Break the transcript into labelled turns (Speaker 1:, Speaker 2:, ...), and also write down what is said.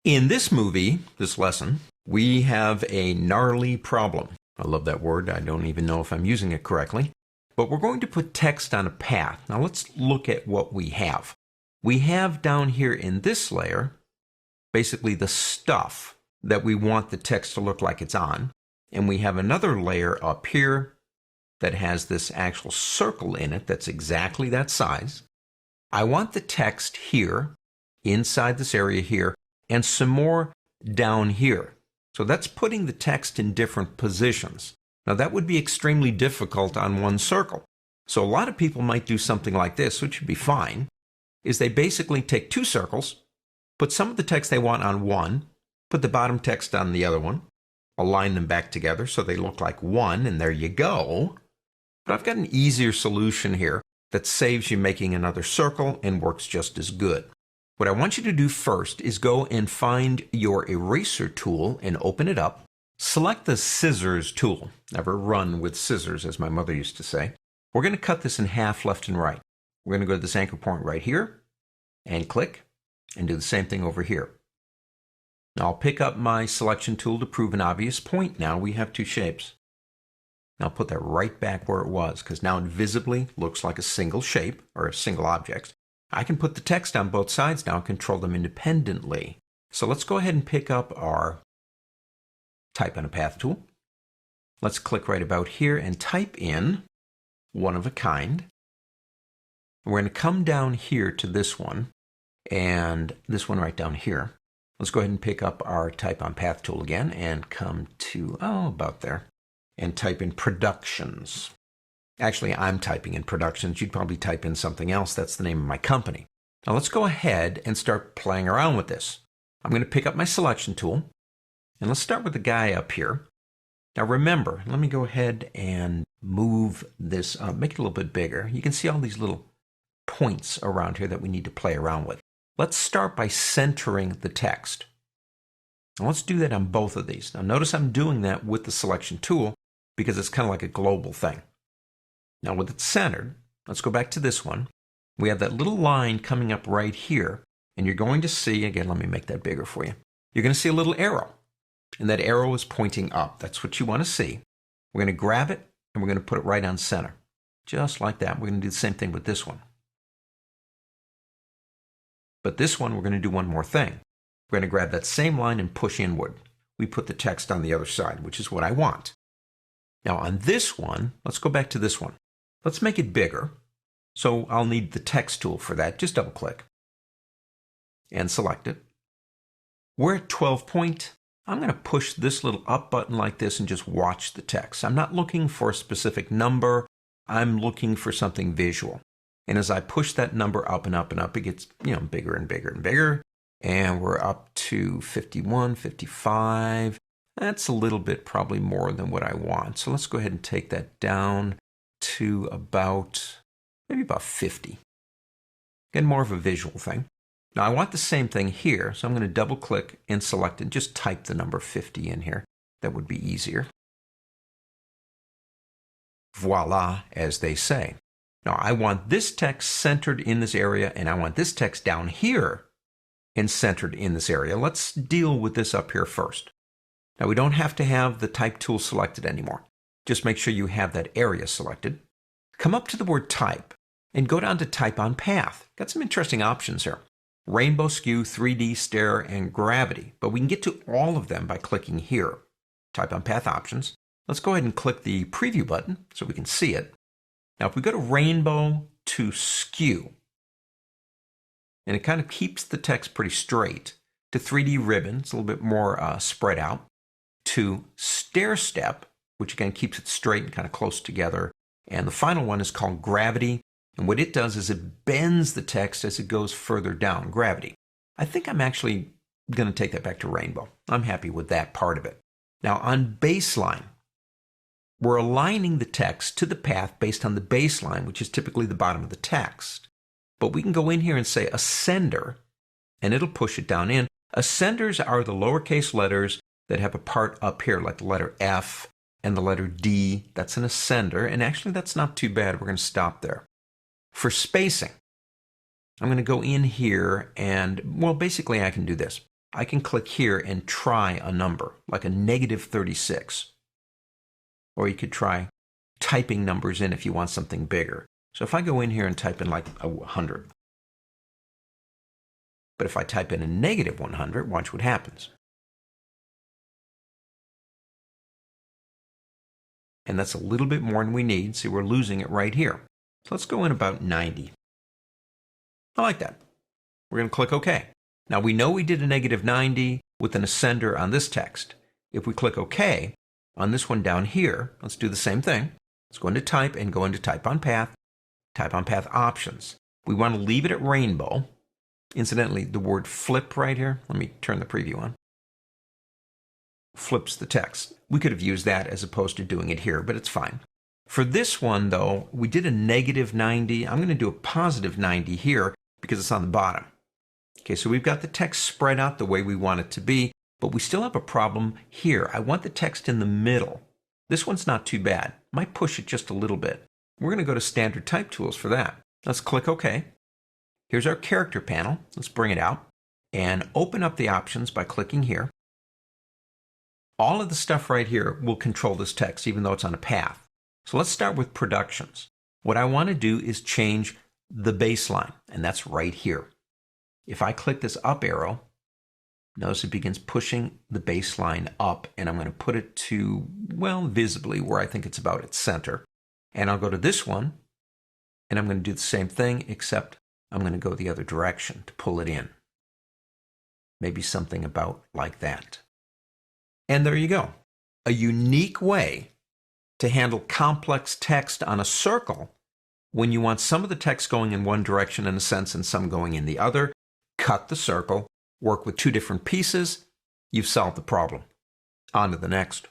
Speaker 1: In this movie, this lesson, we have a gnarly problem. I love that word. I don't even know if I'm using it correctly. But we're going to put text on a path. Now let's look at what we have. We have down here in this layer, basically the stuff that we want the text to look like it's on. And we have another layer up here that has this actual circle in it that's exactly that size. I want the text here, inside this area here, and some more down here. So that's putting the text in different positions. Now that would be extremely difficult on one circle. So a lot of people might do something like this, which would be fine, is they basically take two circles, put some of the text they want on one, put the bottom text on the other one, align them back together so they look like one, and there you go. But I've got an easier solution here that saves you making another circle and works just as good. What I want you to do first is go and find your eraser tool and open it up. Select the scissors tool. Never run with scissors, as my mother used to say. We're going to cut this in half left and right. We're going to go to this anchor point right here and click and do the same thing over here. Now I'll pick up my selection tool to prove an obvious point. Now we have two shapes. Now I'll put that right back where it was because now it visibly looks like a single shape or a single object. I can put the text on both sides now and control them independently. So let's go ahead and pick up our Type on a Path tool. Let's click right about here and type in one of a kind. We're going to come down here to this one and this one right down here. Let's go ahead and pick up our Type on Path tool again and come to, about there, and type in Productions. Actually, I'm typing in Productions. You'd probably type in something else. That's the name of my company. Now let's go ahead and start playing around with this. I'm going to pick up my selection tool, and let's start with the guy up here. Now remember, let me go ahead and move this up, make it a little bit bigger. You can see all these little points around here that we need to play around with. Let's start by centering the text. Now let's do that on both of these. Now notice I'm doing that with the selection tool because it's kind of like a global thing. Now with it centered, let's go back to this one. We have that little line coming up right here, and you're going to see, again, let me make that bigger for you. You're going to see a little arrow, and that arrow is pointing up. That's what you want to see. We're going to grab it, and we're going to put it right on center. Just like that. We're going to do the same thing with this one. But this one, we're going to do one more thing. We're going to grab that same line and push inward. We put the text on the other side, which is what I want. Now on this one, let's go back to this one. Let's make it bigger. So I'll need the text tool for that. Just double click and select it. We're at 12 point. I'm going to push this little up button like this and just watch the text. I'm not looking for a specific number. I'm looking for something visual. And as I push that number up and up and up, it gets, bigger and bigger and bigger. And we're up to 51, 55. That's a little bit probably more than what I want. So let's go ahead and take that down to maybe about 50. Again, more of a visual thing. Now I want the same thing here, so I'm going to double click and select it. Just type the number 50 in here. That would be easier. Voila, as they say. Now I want this text centered in this area, and I want this text down here and centered in this area. Let's deal with this up here first. Now we don't have to have the type tool selected anymore. Just make sure you have that area selected. Come up to the word type and go down to Type on Path. Got some interesting options here. Rainbow, skew, 3D, stare, and gravity. But we can get to all of them by clicking here. Type on Path options. Let's go ahead and click the preview button so we can see it. Now if we go to rainbow to skew, and it kind of keeps the text pretty straight, to 3D ribbon, it's a little bit more spread out, to stair step, which again keeps it straight and kind of close together. And the final one is called gravity. And what it does is it bends the text as it goes further down, gravity. I think I'm actually going to take that back to rainbow. I'm happy with that part of it. Now on baseline, we're aligning the text to the path based on the baseline, which is typically the bottom of the text. But we can go in here and say ascender, and it'll push it down in. Ascenders are the lowercase letters that have a part up here, like the letter F and the letter D. That's an ascender, and actually that's not too bad. We're going to stop there. For spacing, I'm going to go in here and, basically I can do this. I can click here and try a number, like a -36. Or you could try typing numbers in if you want something bigger. So if I go in here and type in like 100. But if I type in a -100, watch what happens. And that's a little bit more than we need, so we're losing it right here. So let's go in about 90. I like that. We're going to click OK. Now we know we did a -90 with an ascender on this text. If we click OK on this one down here, let's do the same thing. Let's go into Type and go into Type on Path Options. We want to leave it at rainbow. Incidentally, the word flip right here, let me turn the preview on, flips the text. We could have used that as opposed to doing it here, but it's fine. For this one, though, we did a -90. I'm going to do a +90 here because it's on the bottom. Okay, so we've got the text spread out the way we want it to be, but we still have a problem here. I want the text in the middle. This one's not too bad. Might push it just a little bit. We're going to go to Standard Type Tools for that. Let's click OK. Here's our character panel. Let's bring it out and open up the options by clicking here. All of the stuff right here will control this text, even though it's on a path. So let's start with productions. What I want to do is change the baseline, and that's right here. If I click this up arrow, notice it begins pushing the baseline up, and I'm going to put it to, well, visibly where I think it's about its center. And I'll go to this one, and I'm going to do the same thing, except I'm going to go the other direction to pull it in. Maybe something about like that. And there you go. A unique way to handle complex text on a circle when you want some of the text going in one direction in a sense and some going in the other. Cut the circle, work with two different pieces, you've solved the problem. On to the next.